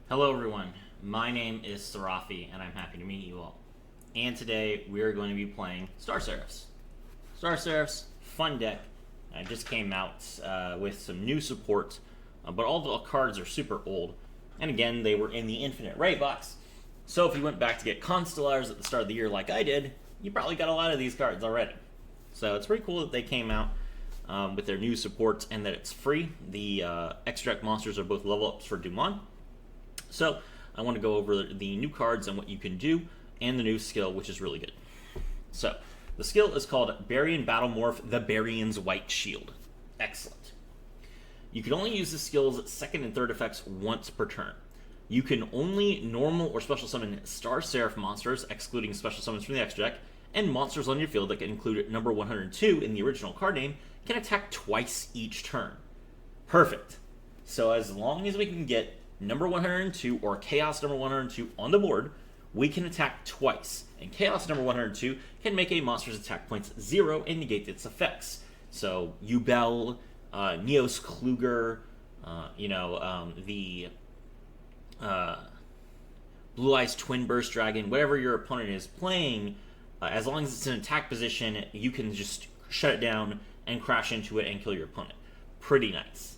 Hello everyone, my name is Seraph and I'm happy to meet you all. And today we are going to be playing Star Seraphs. Star Seraphs, fun deck. Just came out with some new support, but all the cards are super old. And again, they were in the Infinite Ray box. So if you went back to get Constellars at the start of the year like I did, you probably got a lot of these cards already. So it's pretty cool that they came out with their new support and that it's free. The extra deck monsters are both level ups for Dumont. So I want to go over the new cards and what you can do, and the new skill, which is really good. So the skill is called Baryon Battlemorph, the Baryon's White Shield. Excellent. You can only use the skill's second and third effects once per turn. You can only normal or special summon Star Seraph monsters, excluding special summons from the extra deck, and monsters on your field that can include number 102 in the original card name can attack twice each turn. Perfect. So as long as we can get number 102 or Chaos number 102 on the board, we can attack twice. And Chaos number 102 can make a monster's attack points 0 and negate its effects. So Ubel, Neos Kluger, the Blue Eyes Twin Burst Dragon, whatever your opponent is playing, as long as it's in attack position, you can just shut it down and crash into it and kill your opponent. Pretty nice.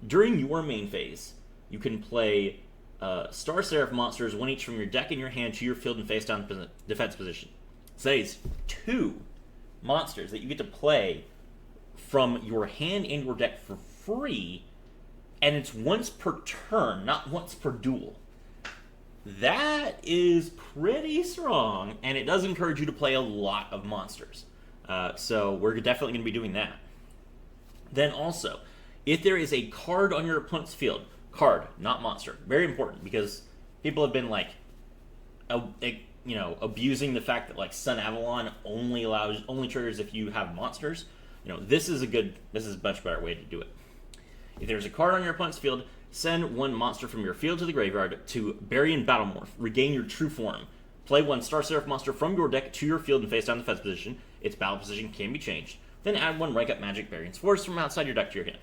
During your main phase, you can play Star Seraph monsters, one each from your deck and your hand to your field and face down defense position. So that is 2 monsters that you get to play from your hand and your deck for free, and it's once per turn, not once per duel. That is pretty strong, and it does encourage you to play a lot of monsters. So we're definitely going to be doing that. Then also, if there is a card on your opponent's field, card, not monster. Very important, because people have been abusing the fact that Sun Avalon only triggers if you have monsters. This is a much better way to do it. If there's a card on your opponent's field, send 1 monster from your field to the graveyard to Baryon Battlemorph. Regain your true form. Play 1 Star Seraph monster from your deck to your field and face down defense position. Its battle position can be changed. Then add 1 Rank Up Magic Baryon's Force from outside your deck to your hand.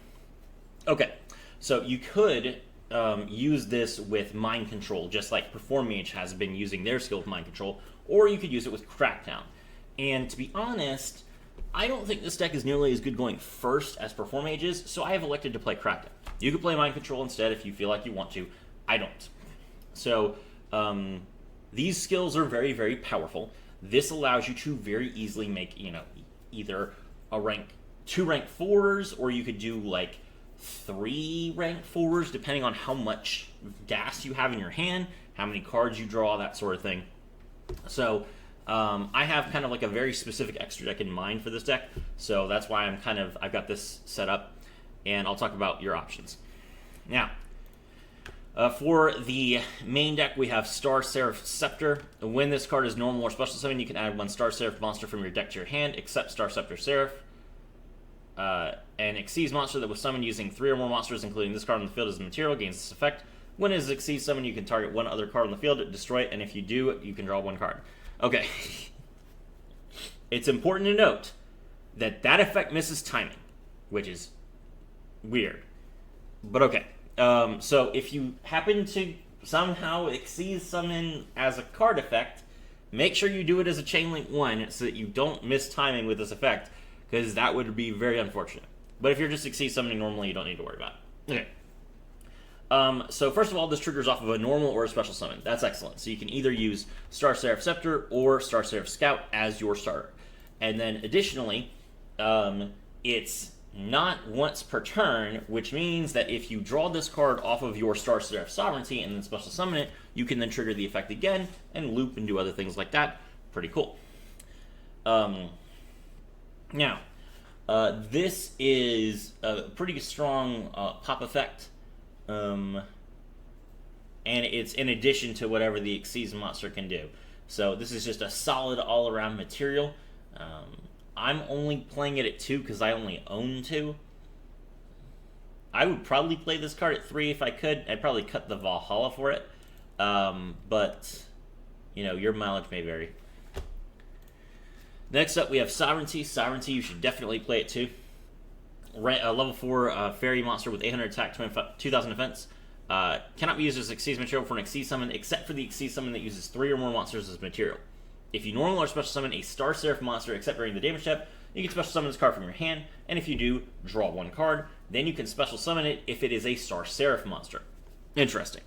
Okay. So you could use this with Mind Control, just like Perform Mage has been using their skill with Mind Control, or you could use it with Crackdown. And to be honest, I don't think this deck is nearly as good going first as Perform Mage is, so I have elected to play Crackdown. You could play Mind Control instead if you feel like you want to. I don't. So these skills are very, very powerful. This allows you to very easily make, either a 2 rank 4s, or you could do 3 rank 4s, depending on how much gas you have in your hand, how many cards you draw, that sort of thing. So I have kind of a very specific extra deck in mind for this deck, so that's why I've got this set up, and I'll talk about your options. Now, for the main deck, we have Star Seraph Scepter. When this card is normal or special summon, you can add 1 Star Seraph monster from your deck to your hand, except Star Scepter Seraph. An Xyz monster that was summoned using 3 or more monsters, including this card on the field as a material, gains this effect. When it is Xyz summoned, you can target 1 other card on the field, destroy it, and if you do, you can draw 1 card. Okay. It's important to note that effect misses timing, which is weird. But okay. So if you happen to somehow Xyz summon as a card effect, make sure you do it as a Chain Link 1 so that you don't miss timing with this effect, because that would be very unfortunate. But if you're just Xyz summoning normally, you don't need to worry about it. Okay. So first of all, this triggers off of a normal or a special summon. That's excellent. So you can either use Star Seraph Scepter or Star Seraph Scout as your starter. And then additionally, it's not once per turn, which means that if you draw this card off of your Star Seraph Sovereignty and then special summon it, you can then trigger the effect again and loop and do other things like that. Pretty cool. Now, this is a pretty strong pop effect, and it's in addition to whatever the Xyz monster can do. So this is just a solid all-around material. I'm only playing it at 2 because I only own 2. I would probably play this card at 3 if I could. I'd probably cut the Valhalla for it, but your mileage may vary. Next up, we have Sovereignty. Sovereignty, you should definitely play it too. Level 4 fairy monster with 800 attack, 2000 defense. Cannot be used as Exceed material for an Exceed summon, except for the Exceed summon that uses 3 or more monsters as material. If you normally or special summon a Star Seraph monster, except during the damage step, you can special summon this card from your hand, and if you do, draw 1 card. Then you can special summon it if it is a Star Seraph monster. Interesting.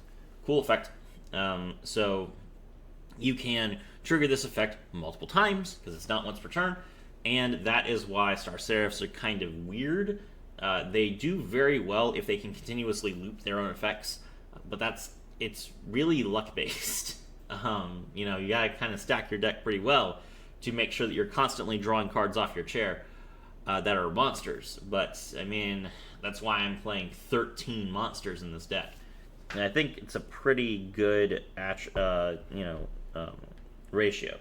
Cool effect. So you can trigger this effect multiple times, because it's not once per turn, and that is why Star Seraphs are kind of weird. They do very well if they can continuously loop their own effects, but it's really luck-based. You know, you gotta kind of stack your deck pretty well to make sure that you're constantly drawing cards off your chair that are monsters. But, I mean, that's why I'm playing 13 monsters in this deck. And I think it's a pretty good, ratio.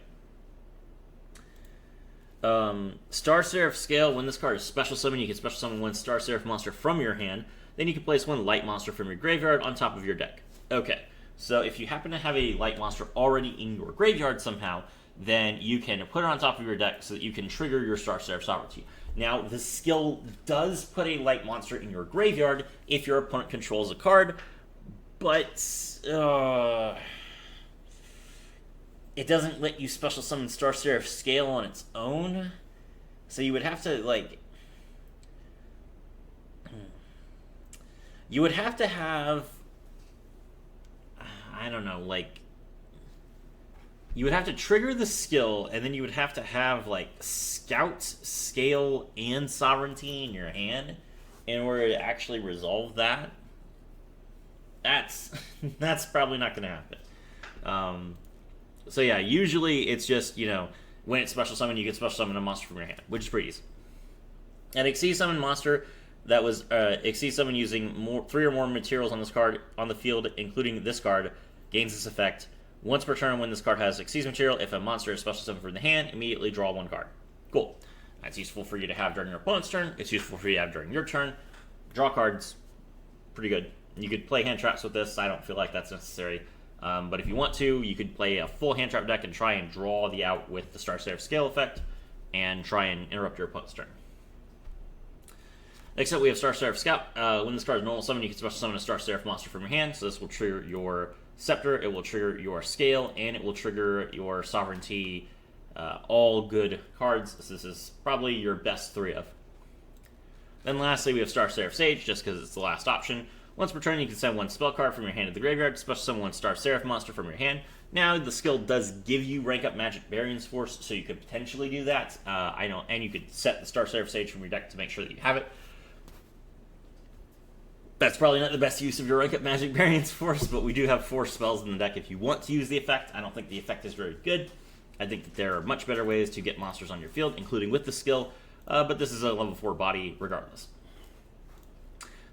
Star Seraph scale, when this card is special summon, you can special summon 1 Star Seraph monster from your hand. Then you can place 1 light monster from your graveyard on top of your deck. Okay, so if you happen to have a light monster already in your graveyard somehow, then you can put it on top of your deck so that you can trigger your Star Seraph Sovereignty. Now, the skill does put a light monster in your graveyard if your opponent controls a card, but it doesn't let you special summon Star Seraph scale on its own. So you would have to, like... You would have to have... I don't know, like... You would have to trigger the skill, and then you would have to have, like, Scout, Scale, and Sovereignty in your hand in order to actually resolve that. That's probably not going to happen. So yeah, usually it's just, you know, when it's special summon, you can special summon a monster from your hand, which is pretty easy. An Exceed summon monster that was Exceed summon using 3 or more materials on this card on the field, including this card, gains this effect. Once per turn, when this card has Exceed material, if a monster is special summoned from the hand, immediately draw 1 card. Cool. That's useful for you to have during your opponent's turn. It's useful for you to have during your turn. Draw cards. Pretty good. You could play hand traps with this. I don't feel like that's necessary. But if you want to, you could play a full hand trap deck and try and draw the out with the Star Seraph scale effect and try and interrupt your opponent's turn. Next up, we have Star Seraph Scout. When this card is normal summon, you can special summon a Star Seraph monster from your hand. So this will trigger your Scepter, it will trigger your Scale, and it will trigger your Sovereignty. All good cards. This is probably your best 3 of. Then lastly, we have Star Seraph Sage, just because it's the last option. Once per turn, you can send 1 spell card from your hand to the graveyard, special summon 1 Star Seraph monster from your hand. Now, the skill does give you rank up Magic Variance Force, so you could potentially do that. I know, and you could set the Star Seraph Sage from your deck to make sure that you have it. That's probably not the best use of your rank up Magic Variance Force, but we do have 4 spells in the deck if you want to use the effect. I don't think the effect is very good. I think that there are much better ways to get monsters on your field, including with the skill, but this is a level 4 body regardless.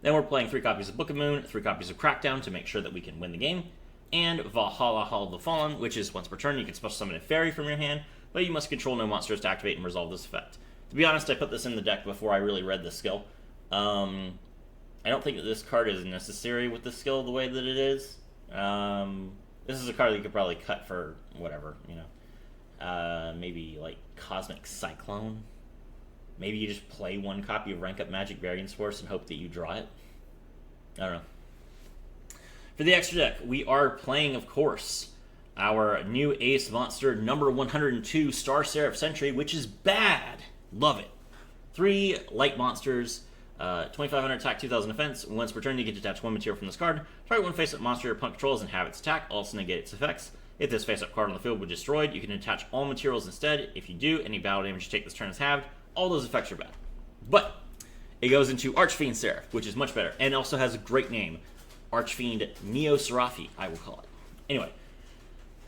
Then we're playing 3 copies of Book of Moon, 3 copies of Crackdown to make sure that we can win the game, and Vahal the Fallen, which is once per turn you can special summon a fairy from your hand, but you must control no monsters to activate and resolve this effect. To be honest, I put this in the deck before I really read the skill. I don't think that this card is necessary with the skill the way that it is. This is a card that you could probably cut for whatever, you know. Maybe like Cosmic Cyclone. Maybe you just play 1 copy of Rank Up Magic Variance Force and hope that you draw it. I don't know. For the extra deck, we are playing, of course, our new ace monster, number 102, Star Seraph Sentry, which is bad. Love it. 3 light monsters, 2500 attack, 2000 defense. Once per turn, you get to detach 1 material from this card. Target 1 face-up monster your opponent controls and have its attack. Also negate its effects. If this face-up card on the field was destroyed, you can attach all materials instead. If you do, any battle damage you take this turn is halved. All those effects are bad. But it goes into Archfiend Seraph, which is much better, and also has a great name. Archfiend Seraph, I will call it. Anyway,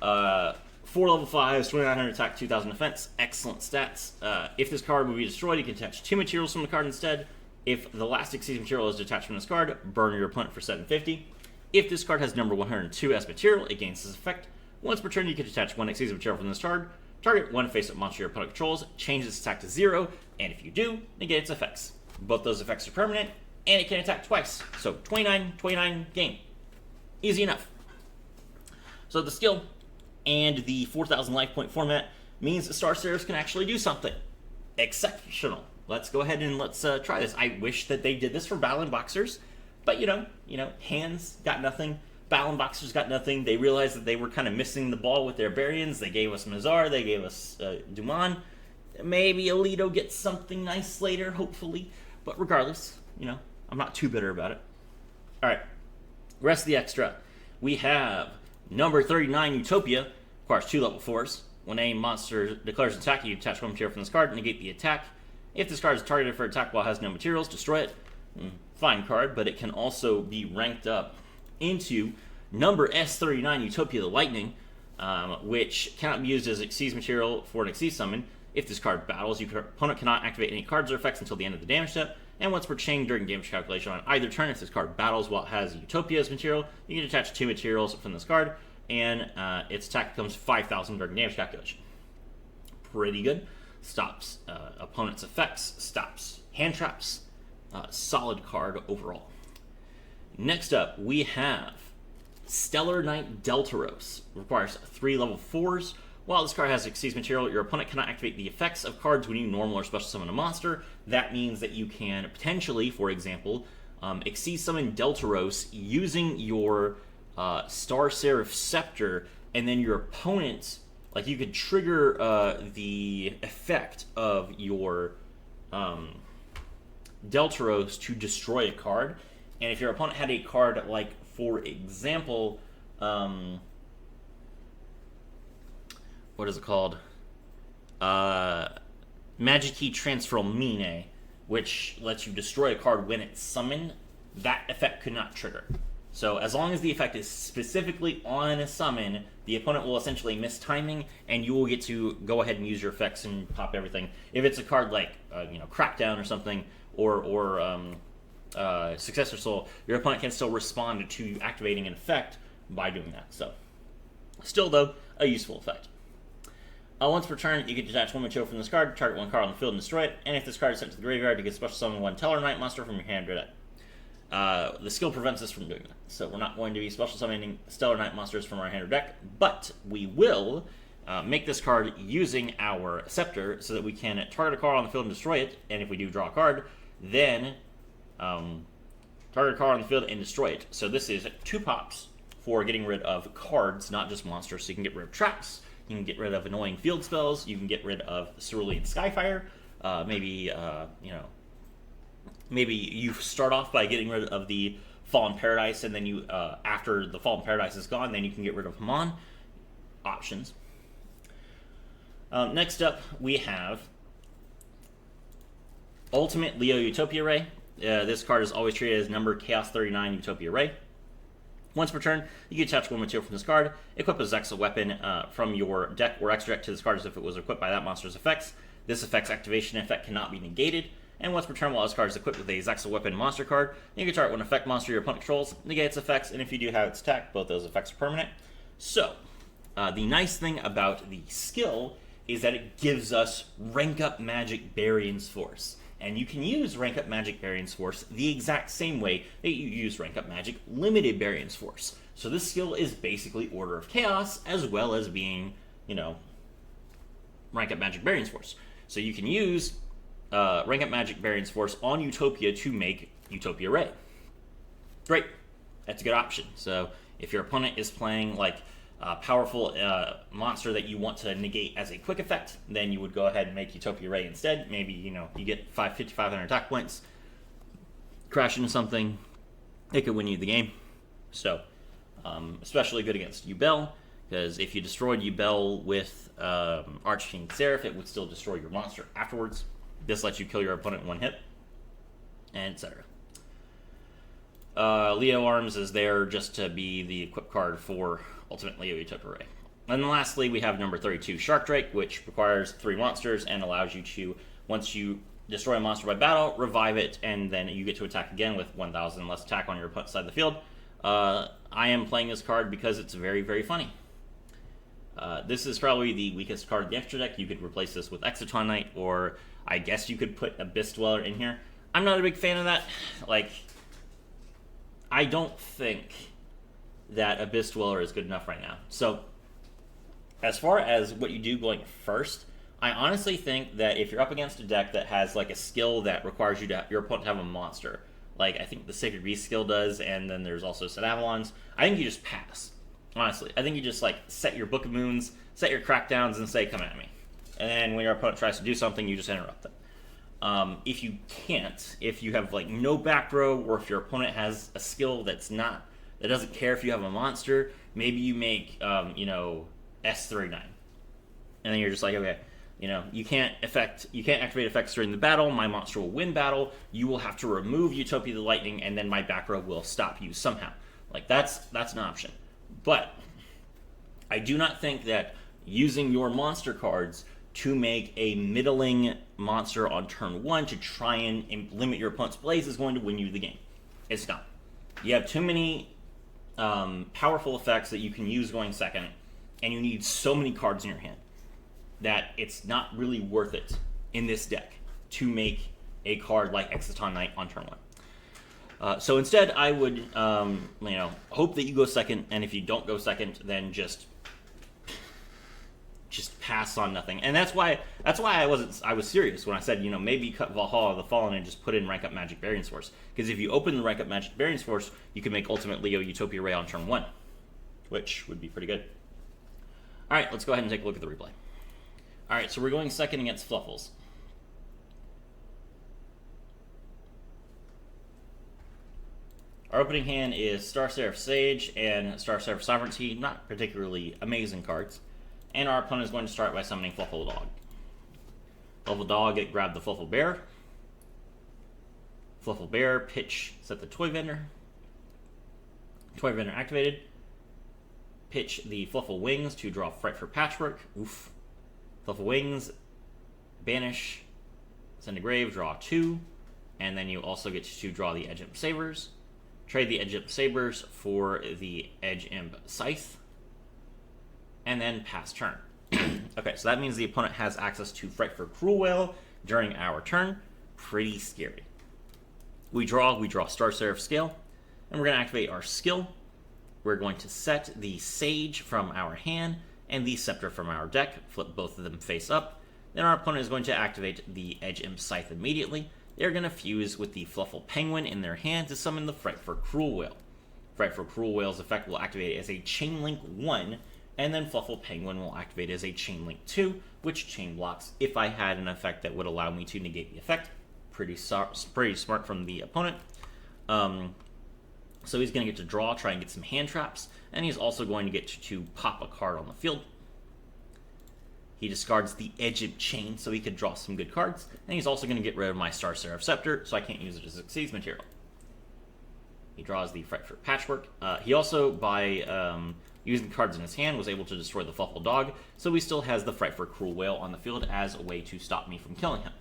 4 level 5s, 2900 attack, 2000 defense. Excellent stats. If this card would be destroyed, you can attach 2 materials from the card instead. If the last Exceed material is detached from this card, burn your opponent for 750. If this card has number 102 as material, it gains this effect. Once per turn, you can detach 1 Exceed material from this card. Target 1 face-up monster your opponent controls, change its attack to 0, and if you do, negate its effects. Both those effects are permanent, and it can attack twice. So 29 game. Easy enough. So the skill and the 4000 life point format means the Star Seraphs can actually do something exceptional. Let's go ahead and let's try this. I wish that they did this for Battle and Boxers. But, hands got nothing. Battling Boxers got nothing. They realized that they were kind of missing the ball with their Barians. They gave us Mazar. They gave us Duman. Maybe Alito gets something nice later, hopefully. But regardless, I'm not too bitter about it. All right. Rest of the extra. We have number 39, Utopia. Requires 2 level 4s. When a monster declares an attack, you attach 1 material from this card, negate the attack. If this card is targeted for attack while it has no materials, destroy it. Fine card, but it can also be ranked up into number S39, Utopia the Lightning, which cannot be used as Xyz material for an Xyz summon. If this card battles, your opponent cannot activate any cards or effects until the end of the damage step, and once per chain during damage calculation on either turn, if this card battles while it has Utopia as material, you can attach 2 materials from this card, and its attack becomes 5,000 during damage calculation. Pretty good. Stops opponent's effects, stops hand traps. Solid card overall. Next up, we have Stellar Knight Deltaros. Requires 3 level 4s. While this card has Xyz material, your opponent cannot activate the effects of cards when you normal or special summon a monster. That means that you can potentially, for example, Xyz summon Deltaros using your Star Seraph Scepter, and then your opponent, you could trigger the effect of your Deltaros to destroy a card. And if your opponent had a card like, for example, what is it called? Magic Key Transformine, which lets you destroy a card when it's summoned, that effect could not trigger. So as long as the effect is specifically on a summon, the opponent will essentially miss timing, and you will get to go ahead and use your effects and pop everything. If it's a card like, Crackdown or something, or Successor Soul, your opponent can still respond to activating an effect by doing that. So, still though, a useful effect. Once per turn, you can detach 1 material from this card, target 1 card on the field and destroy it, and if this card is sent to the graveyard, you can special summon 1 Teller Knight monster from your hand or deck. The skill prevents us from doing that, so we're not going to be special summoning Stellar Knight monsters from our hand or deck, but we will make this card using our Scepter so that we can target a card on the field and destroy it, and if we do draw a card, then target a card on the field and destroy it. So this is 2 pops for getting rid of cards, not just monsters. So you can get rid of traps, you can get rid of annoying field spells, you can get rid of Cerulean Skyfire, maybe you start off by getting rid of the Fallen Paradise, and then you, after the Fallen Paradise is gone, then you can get rid of Hamon. Options. Next up, we have Ultimate Leo Utopia Ray. This card is always treated as number Chaos 39 Utopia Ray. Once per turn, you can attach 1 material from this card, equip a Zexa weapon from your deck or extra deck to this card as if it was equipped by that monster's effects. This effect's activation effect cannot be negated, and once per turn, while this card is equipped with a Zexa weapon monster card, you can target 1 effect monster your opponent controls, negate its effects, and if you do have its attack, both those effects are permanent. So, the nice thing about the skill is that it gives us Rank Up Magic Barian's Force. And you can use Rank Up Magic Barian's Force the exact same way that you use Rank Up Magic Limited Barian's Force. So this skill is basically Order of Chaos, as well as being, Rank Up Magic Barian's Force. So you can use Rank Up Magic Barian's Force on Utopia to make Utopia Ray. Great. That's a good option. So if your opponent is playing, a powerful monster that you want to negate as a quick effect, then you would go ahead and make Utopia Ray instead. Maybe, you get 5,500 attack points, crash into something, it could win you the game. So, especially good against Yubel, because if you destroyed Yubel with Archking Seraph, it would still destroy your monster afterwards. This lets you kill your opponent in 1 hit, and etc. Leo Arms is there just to be the equip card for Ultimate Leo Utopia Ray. And then lastly, we have number 32, Shark Drake, which requires 3 monsters and allows you to, once you destroy a monster by battle, revive it, and then you get to attack again with 1,000 less attack on your opponent's side of the field. I am playing this card because it's very, very funny. This is probably the weakest card in the extra deck. You could replace this with Exoton Knight, or I guess you could put Abyss Dweller in here. I'm not a big fan of that. I don't think that Abyss Dweller is good enough right now. So, as far as what you do going first, I honestly think that if you're up against a deck that has a skill that requires your opponent to have a monster, like I think the Sacred Beast skill does, and then there's also Set Avalon's. I think you just pass. Honestly, I think you just like set your Book of Moons, set your crackdowns, and say, "Come at me." And then when your opponent tries to do something, you just interrupt them. If you can't, if you have like no back row, or if your opponent has a skill that doesn't care if you have a monster, maybe you make S39, and then you're just like, okay, you can't activate effects during the battle. My monster will win battle. You will have to remove Utopia the Lightning, and then my back row will stop you somehow. Like that's an option, but I do not think that using your monster cards to make a middling monster on turn 1 to try and limit your opponent's plays is going to win you the game. It's not. You have too many powerful effects that you can use going second, and you need so many cards in your hand that it's not really worth it in this deck to make a card like Exciton Knight on turn 1. So instead, I would hope that you go second, and if you don't go second, then just pass on nothing. And that's why I was serious when I said, maybe cut Vahal the Fallen and just put in Rank Up Magic Variance Force. Because if you open the Rank Up Magic Variance Force, you can make Ultimate Leo Utopia Ray on turn 1, which would be pretty good. Alright, let's go ahead and take a look at the replay. Alright, so we're going second against Fluffles. Our opening hand is Star Seraph Sage and Star Seraph Sovereignty, not particularly amazing cards. And our opponent is going to start by summoning Fluffle Dog. Fluffle Dog, grab the Fluffle Bear. Fluffle Bear, pitch, set the Toy Vendor. Toy Vendor activated. Pitch the Fluffle Wings to draw Frightful Patchwork. Oof. Fluffle Wings, banish, send to grave, draw 2. And then you also get to draw the Edge Imp Sabers. Trade the Edge Imp Sabers for the Edge Imp Scythe. And then pass turn. Okay, so that means the opponent has access to Frightful Cruel Whale during our turn. Pretty scary. We draw Star Seraph Scale, and we're going to activate our skill. We're going to set the Sage from our hand and the Scepter from our deck, flip both of them face up. Then our opponent is going to activate the Edge Imp Scythe immediately. They're going to fuse with the Fluffle Penguin in their hand to summon the Frightful Cruel Whale. Frightful Cruel Whale's effect will activate as a Chain Link 1, and then Fluffle Penguin will activate as a Chain Link 2, which chain blocks if I had an effect that would allow me to negate the effect. Pretty smart from the opponent. So he's going to get to draw, try and get some hand traps, and he's also going to get to pop a card on the field. He discards the Edge of Chain so he could draw some good cards, and he's also going to get rid of my Star Seraph Scepter, so I can't use it as a Xyz material. He draws the Frightful Patchwork. He also, by using cards in his hand, was able to destroy the Fluffle Dog, so he still has the Frightful Cruel Whale on the field as a way to stop me from killing him.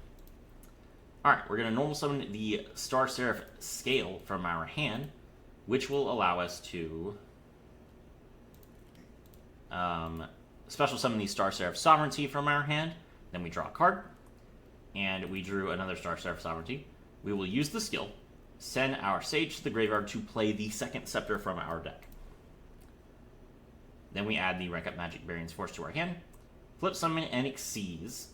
Alright, we're going to normal summon the Star Seraph Scale from our hand, which will allow us to special summon the Star Seraph Sovereignty from our hand. Then we draw a card, and we drew another Star Seraph Sovereignty. We will use the skill, send our Sage to the graveyard to play the second Scepter from our deck. Then we add the Rank Up Magic Variance Force to our hand, flip summon and Xyz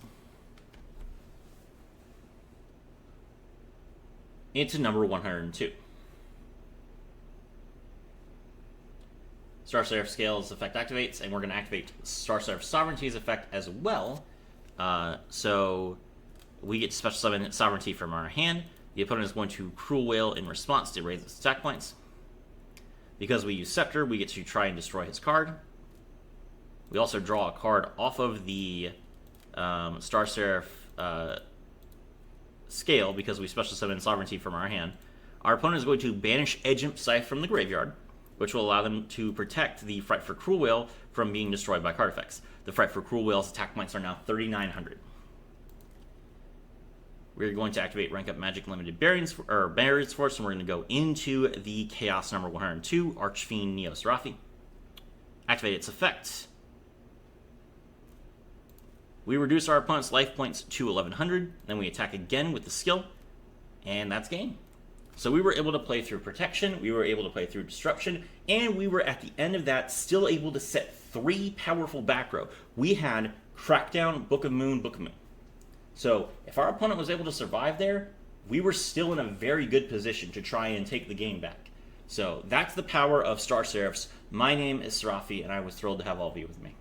into number 102. Star Seraph Scale's effect activates, and we're going to activate Star Seraph Sovereignty's effect as well. So we get to special summon Sovereignty from our hand. The opponent is going to Cruel Whale in response to raise its attack points. Because we use Scepter, we get to try and destroy his card. We also draw a card off of the Star Seraph Scale because we special summon Sovereignty from our hand. Our opponent is going to banish Edge Imp Scythe from the graveyard, which will allow them to protect the Frightful Cruel Whale from being destroyed by card effects. The Frightful Cruel Whale's attack points are now 3,900. We're going to activate Rank Up Magic Limited Barriers Force, and we're going to go into the Chaos number 102, Archfiend Neo Seraphi. Activate its effect. We reduce our opponent's life points to 1,100, then we attack again with the skill, and that's game. So we were able to play through Protection, we were able to play through Disruption, and we were at the end of that still able to set 3 powerful back row. We had Crackdown, Book of Moon, Book of Moon. So if our opponent was able to survive there, we were still in a very good position to try and take the game back. So that's the power of Star Seraphs. My name is Seraph, and I was thrilled to have all of you with me.